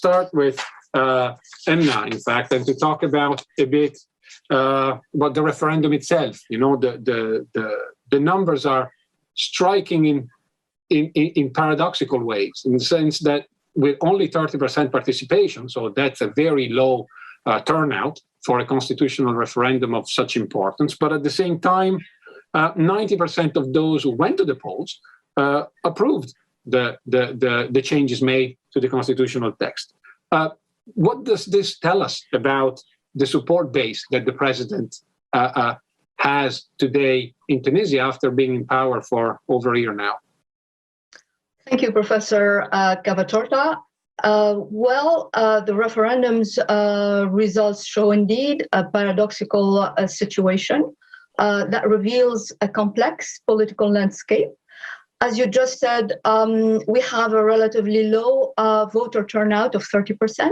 start with Emna, in fact, and to talk about a bit about the referendum itself. You know, the numbers are striking in paradoxical ways, in the sense that with only 30% participation, so that's a very low turnout for a constitutional referendum of such importance, but at the same time, 90% of those who went to the polls approved the changes made to the constitutional text. What does this tell us about the support base that the president has today in Tunisia after being in power for over a year now? Thank you, Professor Cavatorta. The referendum's results show indeed a paradoxical situation that reveals a complex political landscape. As you just said, we have a relatively low voter turnout of 30%,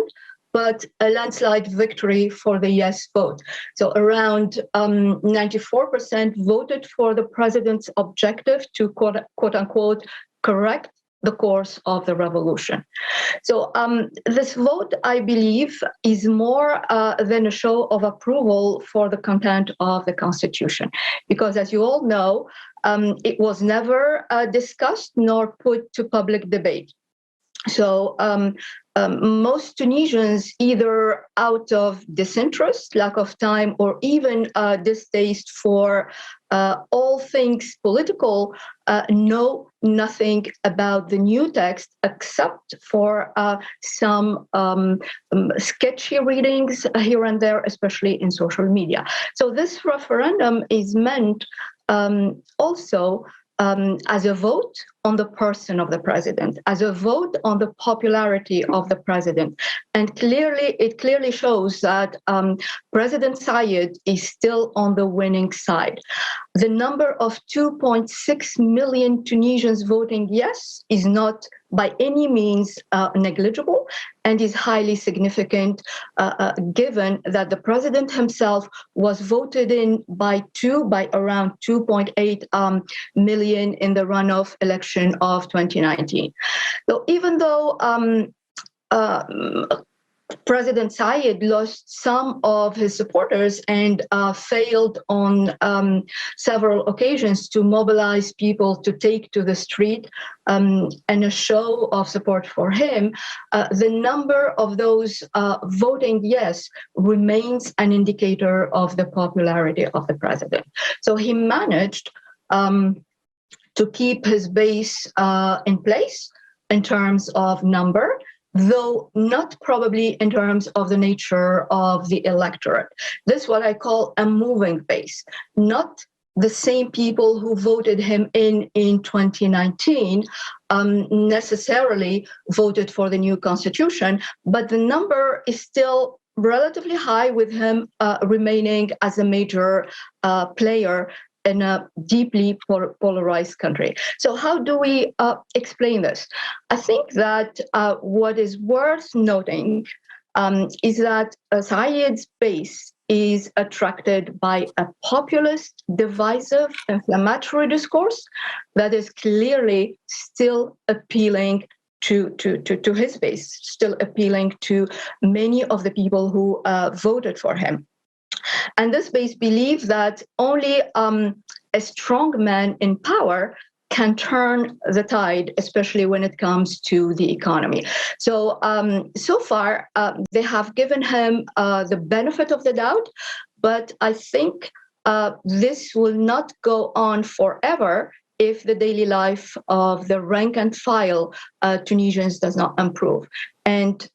but a landslide victory for the yes vote. So around 94% voted for the president's objective to quote unquote correct the course of the revolution. So this vote, I believe, is more than a show of approval for the content of the Constitution, because as you all know, it was never discussed nor put to public debate. So most Tunisians, either out of disinterest, lack of time, or even distaste for all things political, know nothing about the new text except for some sketchy readings here and there, especially in social media. So this referendum is meant also as a vote on the person of the president, as a vote on the popularity of the president. And it clearly shows that President Sayed is still on the winning side. The number of 2.6 million Tunisians voting yes is not by any means negligible, and is highly significant given that the president himself was voted in by around 2.8 million in the runoff election of 2019. So even though President Sayed lost some of his supporters and failed on several occasions to mobilize people to take to the street and a show of support for him, the number of those voting yes remains an indicator of the popularity of the president. So he managed to keep his base in place in terms of number, though not probably in terms of the nature of the electorate. This is what I call a moving base, not the same people who voted him in 2019 necessarily voted for the new constitution, but the number is still relatively high, with him remaining as a major player in a deeply polarized country. So how do we explain this? I think that what is worth noting is that Sayed's base is attracted by a populist, divisive, inflammatory discourse that is clearly still appealing to his base, still appealing to many of the people who voted for him. And this base believes that only a strong man in power can turn the tide, especially when it comes to the economy. So, so far, they have given him the benefit of the doubt, but I think this will not go on forever if the daily life of the rank and file Tunisians does not improve. And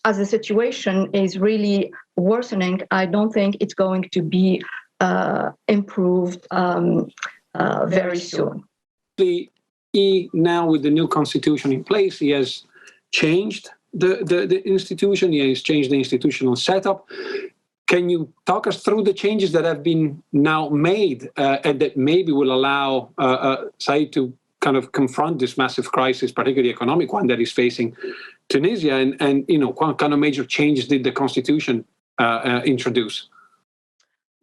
as the situation is really worsening, I don't think it's going to be improved very soon. Now with the new constitution in place, he has changed the institution, he has changed the institutional setup. Can you talk us through the changes that have been now made and that maybe will allow Said to kind of confront this massive crisis, particularly economic one, that is facing Tunisia? And you know, what kind of major changes did the constitution introduce?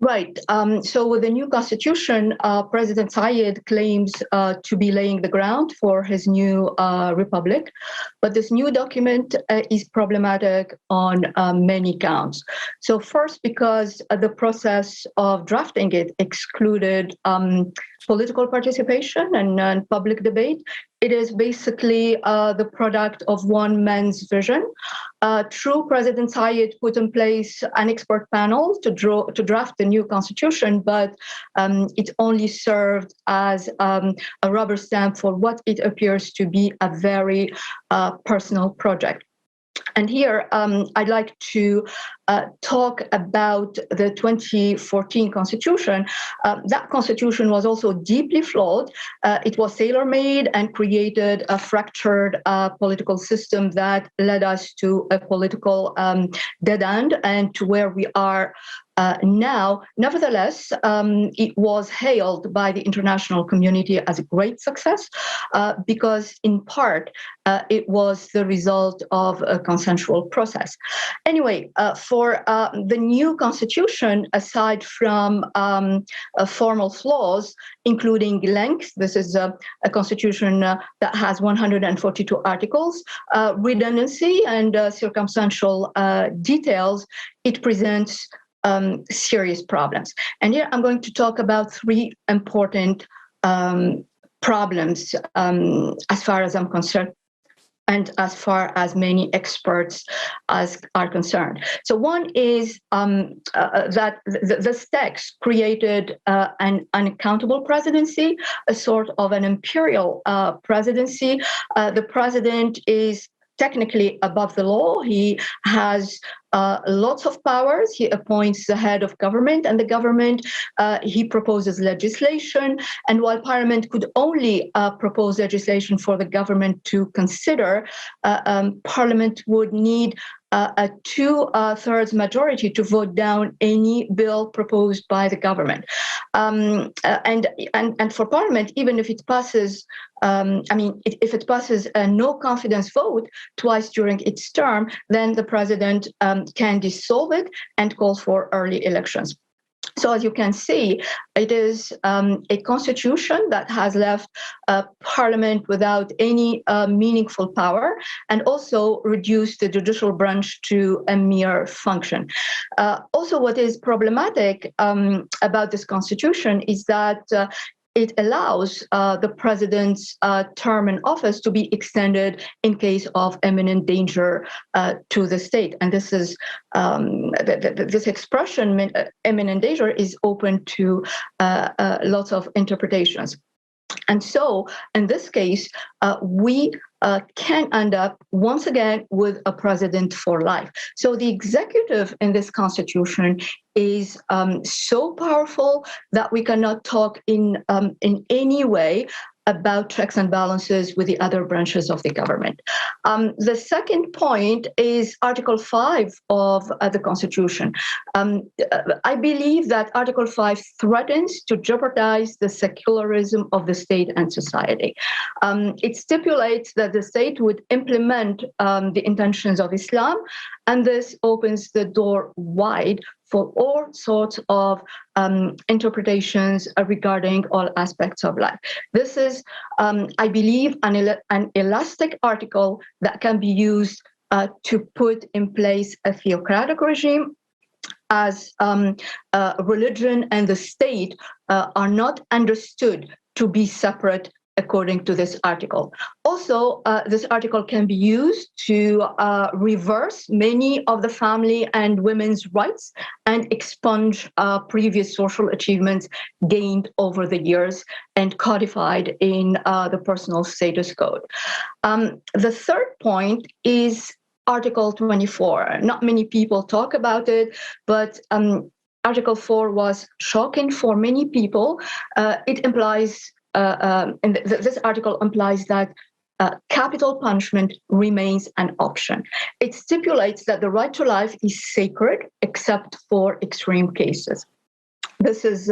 Right. So with the new constitution, President Zayed claims to be laying the ground for his new republic. But this new document is problematic on many counts. So first, because the process of drafting it excluded political participation and public debate. It is basically the product of one man's vision. True, President Zayed put in place an expert panel to draft the new constitution, but it only served as a rubber stamp for what it appears to be a very personal project. And here, I'd like to talk about the 2014 constitution. That constitution was also deeply flawed. It was tailor-made and created a fractured political system that led us to a political dead end and to where we are now. Nevertheless, it was hailed by the international community as a great success because, in part, it was the result of a consensual process. Anyway, for the new constitution, aside from formal flaws, including length, this is a constitution that has 142 articles, redundancy and circumstantial details, it presents serious problems. And here I'm going to talk about three important problems as far as I'm concerned, and as far as many experts are concerned. So one is that this text created an unaccountable presidency, a sort of an imperial presidency. The president is technically above the law. He has lots of powers. He appoints the head of government, and the government, he proposes legislation. And while Parliament could only propose legislation for the government to consider, Parliament would need a two-thirds majority to vote down any bill proposed by the government. And for Parliament, even if it passes, if it passes a no confidence vote twice during its term, then the president can dissolve it and call for early elections. So as you can see, it is a constitution that has left Parliament without any meaningful power, and also reduced the judicial branch to a mere function. Also, what is problematic about this constitution is that it allows the president's term in office to be extended in case of imminent danger to the state. And this is this expression, imminent danger, is open to lots of interpretations. And so, in this case, we can end up once again with a president for life. So the executive in this constitution is so powerful that we cannot talk in any way about checks and balances with the other branches of the government. The second point is Article 5 of the Constitution. I believe that Article 5 threatens to jeopardize the secularism of the state and society. It stipulates that the state would implement the intentions of Islam, and this opens the door wide for all sorts of interpretations regarding all aspects of life. This is, I believe, an elastic article that can be used to put in place a theocratic regime, as religion and the state are not understood to be separate according to this article. Also, this article can be used to reverse many of the family and women's rights and expunge previous social achievements gained over the years and codified in the Personal Status Code. The third point is Article 24. Not many people talk about it, but Article 4 was shocking for many people. It implies and this article implies that capital punishment remains an option. It stipulates that the right to life is sacred except for extreme cases. This is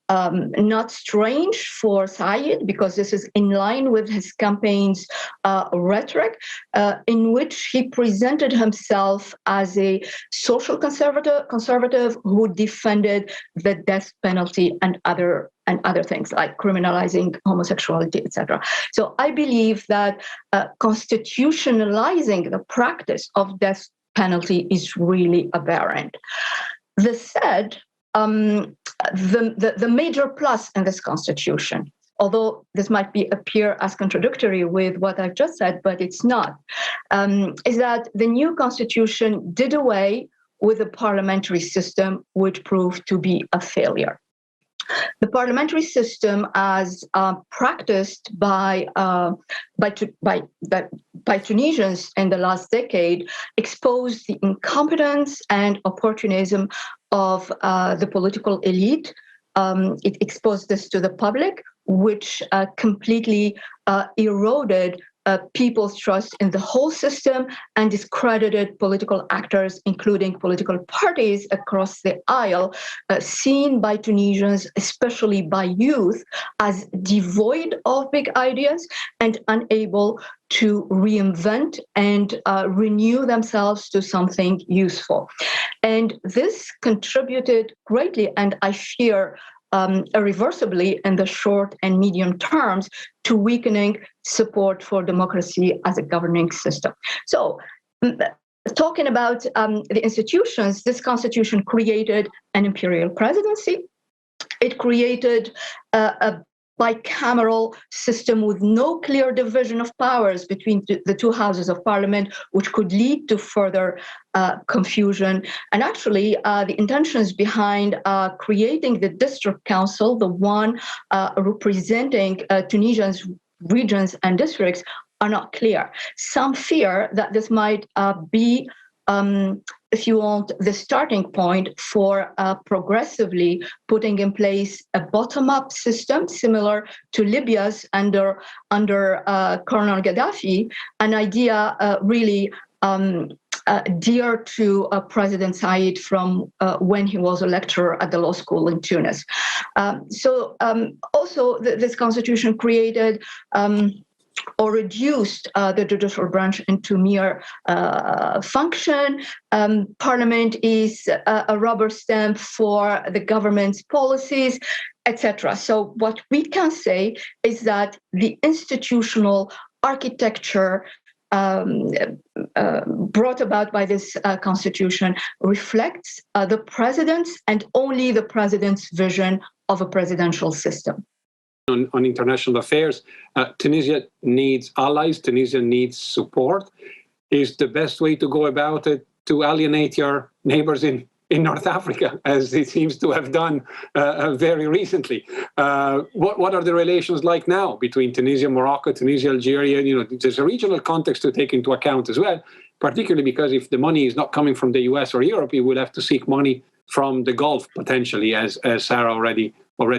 not strange for Said, because this is in line with his campaign's rhetoric, in which he presented himself as a social conservative who defended the death penalty and other things like criminalizing homosexuality, etc. So I believe that constitutionalizing the practice of death penalty is really aberrant. This said, the major plus in this constitution, although this might appear as contradictory with what I've just said, but it's not, is that the new constitution did away with the parliamentary system, which proved to be a failure. The parliamentary system, as practiced by Tunisians in the last decade, exposed the incompetence and opportunism of the political elite. It exposed this to the public, which completely eroded people's trust in the whole system and discredited political actors, including political parties across the aisle, seen by Tunisians, especially by youth, as devoid of big ideas and unable to reinvent and renew themselves to something useful. And this contributed greatly, and I fear irreversibly in the short and medium terms, to weakening support for democracy as a governing system. So, talking about the institutions, this constitution created an imperial presidency. It created a bicameral system with no clear division of powers between the two houses of parliament, which could lead to further confusion. And actually, the intentions behind creating the district council, the one representing Tunisia's regions and districts, are not clear. Some fear that this might be if you want, the starting point for progressively putting in place a bottom-up system similar to Libya's under Colonel Gaddafi, an idea really dear to President Said from when he was a lecturer at the law school in Tunis. Also, this constitution created or reduced the judicial branch into mere function. Parliament is a rubber stamp for the government's policies, etc. So what we can say is that the institutional architecture brought about by this constitution reflects the president's and only the president's vision of a presidential system. On international affairs, Tunisia needs allies, Tunisia needs support. Is the best way to go about it to alienate your neighbors in North Africa, as it seems to have done very recently? What are the relations like now between Tunisia, Morocco, Tunisia, Algeria? You know, there's a regional context to take into account as well, particularly because if the money is not coming from the US or Europe, you will have to seek money from the Gulf potentially, as Sarah already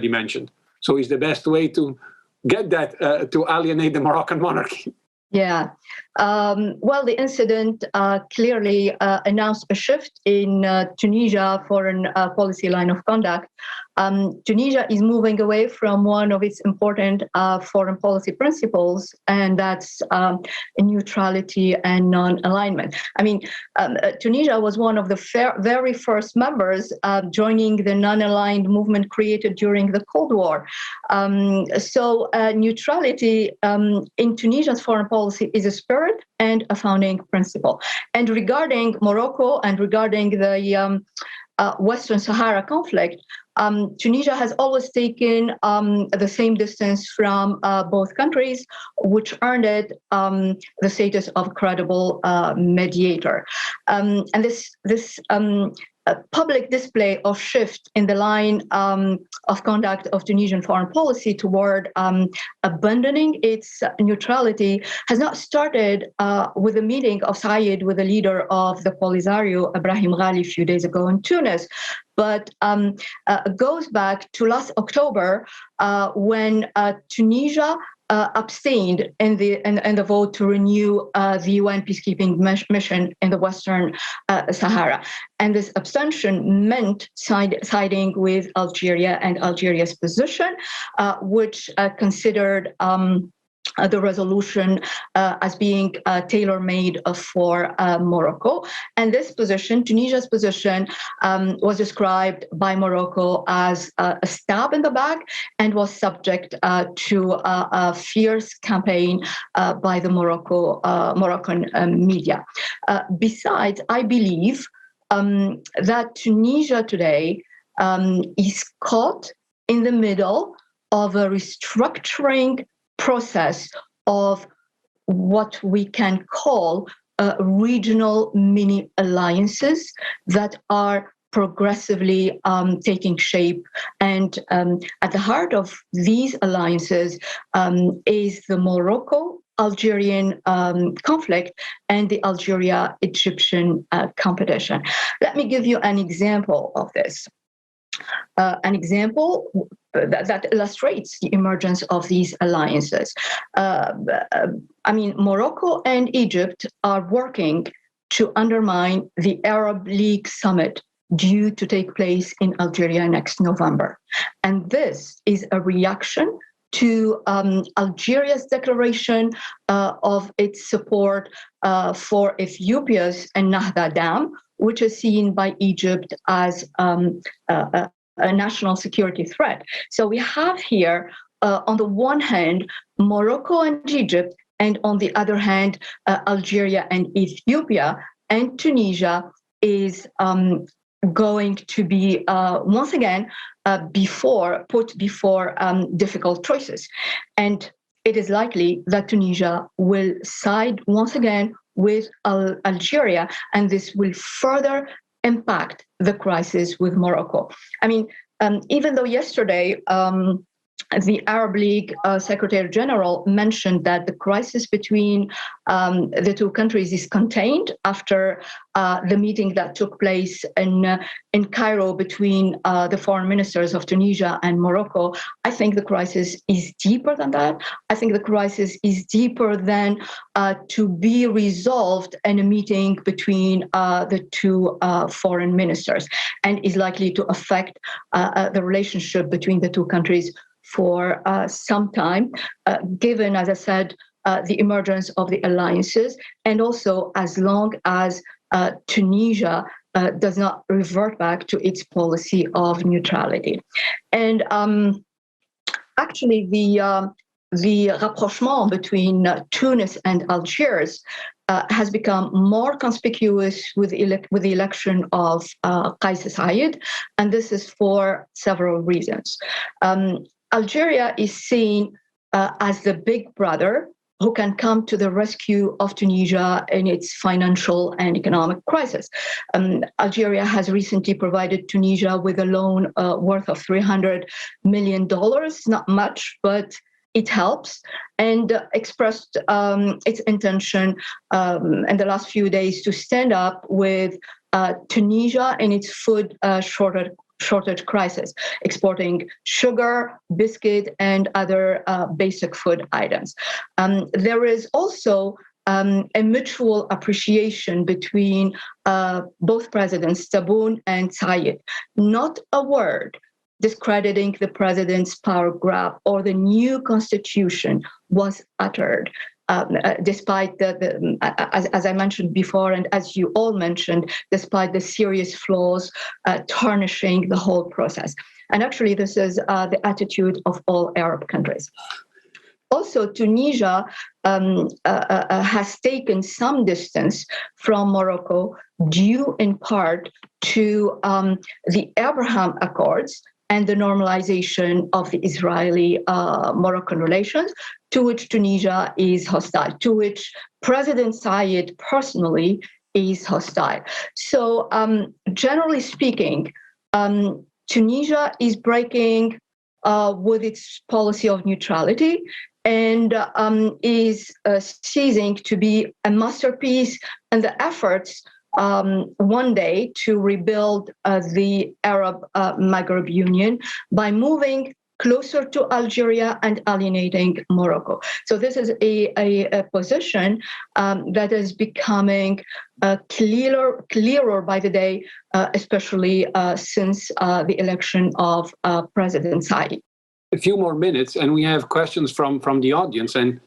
mentioned. So is the best way to get that to alienate the Moroccan monarchy? Yeah. Well, the incident clearly announced a shift in Tunisia foreign policy line of conduct. Tunisia is moving away from one of its important foreign policy principles, and that's neutrality and non-alignment. I mean, Tunisia was one of the very first members joining the non-aligned movement created during the Cold War. So neutrality in Tunisia's foreign policy is a spirit and a founding principle. And regarding Morocco and regarding the Western Sahara conflict, Tunisia has always taken the same distance from both countries, which earned it the status of credible mediator. And this public display of shift in the line of conduct of Tunisian foreign policy toward abandoning its neutrality has not started with a meeting of Said with the leader of the Polisario, Ibrahim Ghali, a few days ago in Tunis, but goes back to last October when Tunisia abstained in the vote to renew the UN peacekeeping mission in the Western Sahara. And this abstention meant siding with Algeria and Algeria's position, which considered the resolution as being tailor-made for Morocco. And this position, Tunisia's position, was described by Morocco as a stab in the back and was subject to a fierce campaign by the Moroccan media. Besides, I believe that Tunisia today is caught in the middle of a restructuring process of what we can call regional mini alliances that are progressively taking shape. And at the heart of these alliances is the Morocco-Algerian conflict and the Algeria-Egyptian competition. Let me give you an example of this. An example that illustrates the emergence of these alliances. Morocco and Egypt are working to undermine the Arab League summit due to take place in Algeria next November. And this is a reaction to Algeria's declaration of its support for Ethiopia's Ennahda Dam, which is seen by Egypt as a national security threat. So we have here, on the one hand, Morocco and Egypt, and on the other hand, Algeria and Ethiopia, and Tunisia is going to be once again put before difficult choices. And it is likely that Tunisia will side once again with Algeria, and this will further impact the crisis with Morocco. Even though yesterday the Arab League Secretary General mentioned that the crisis between the two countries is contained after the meeting that took place in Cairo between the foreign ministers of Tunisia and Morocco, I think the crisis is deeper than that. I think the crisis is deeper than to be resolved in a meeting between the two foreign ministers, and is likely to affect the relationship between the two countries for some time, given, as I said, the emergence of the alliances, and also as long as Tunisia does not revert back to its policy of neutrality. And actually, the rapprochement between Tunis and Algiers has become more conspicuous with the election of Qais Said, and this is for several reasons. Algeria is seen as the big brother who can come to the rescue of Tunisia in its financial and economic crisis. Algeria has recently provided Tunisia with a loan worth of $300 million, not much, but it helps, and expressed its intention in the last few days to stand up with Tunisia in its food shortage crisis, exporting sugar, biscuit, and other basic food items. There is also a mutual appreciation between both presidents, Tebboune and Said. Not a word discrediting the president's power grab or the new constitution was uttered. Despite as I mentioned before, and as you all mentioned, despite the serious flaws tarnishing the whole process. And actually, this is the attitude of all Arab countries. Also, Tunisia has taken some distance from Morocco due in part to the Abraham Accords and the normalization of the Israeli-Moroccan relations, to which Tunisia is hostile, to which President Said personally is hostile. So generally speaking, Tunisia is breaking with its policy of neutrality and is ceasing to be a masterpiece in the efforts one day to rebuild the Arab Maghreb Union by moving closer to Algeria and alienating Morocco. So this is a position that is becoming clearer by the day, especially since the election of President Said. A few more minutes, and we have questions from the audience. And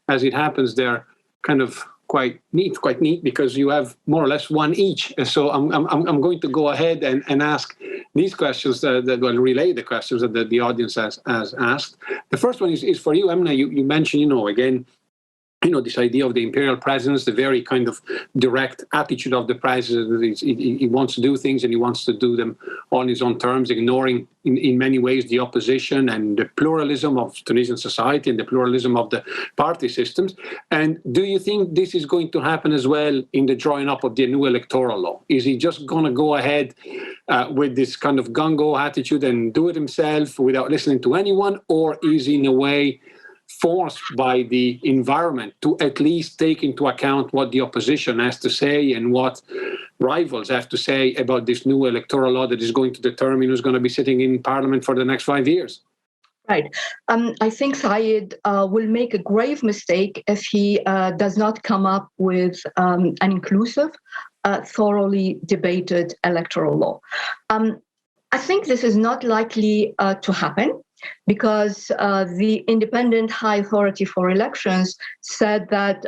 as it happens, they're kind of quite neat, because you have more or less one each. So I'm going to go ahead and ask these questions that will relay the questions that the audience has asked. The first one is for you, Emna. You mentioned, again, this idea of the imperial presence, the very kind of direct attitude of the president. He wants to do things, and he wants to do them on his own terms, ignoring in many ways the opposition and the pluralism of Tunisian society and the pluralism of the party systems. And do you think this is going to happen as well in the drawing up of the new electoral law? Is he just going to go ahead with this kind of gung-ho attitude and do it himself without listening to anyone, or is he in a way forced by the environment to at least take into account what the opposition has to say and what rivals have to say about this new electoral law that is going to determine who's going to be sitting in parliament for the next 5 years? Right. I think Said will make a grave mistake if he does not come up with an inclusive, thoroughly debated electoral law. I think this is not likely to happen, because the Independent High Authority for Elections said that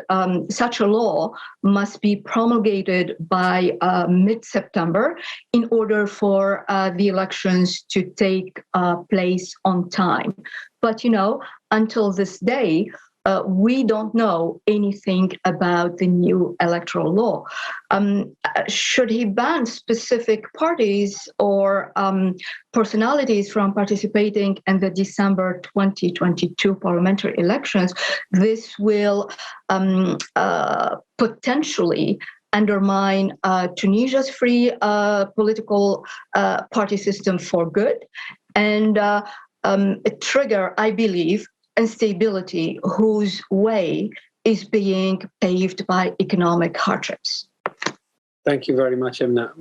such a law must be promulgated by mid-September in order for the elections to take place on time. But, until this day, we don't know anything about the new electoral law. Should he ban specific parties or personalities from participating in the December 2022 parliamentary elections, this will potentially undermine Tunisia's free political party system for good, and trigger, I believe, instability whose way is being paved by economic hardships. Thank you very much, Emna.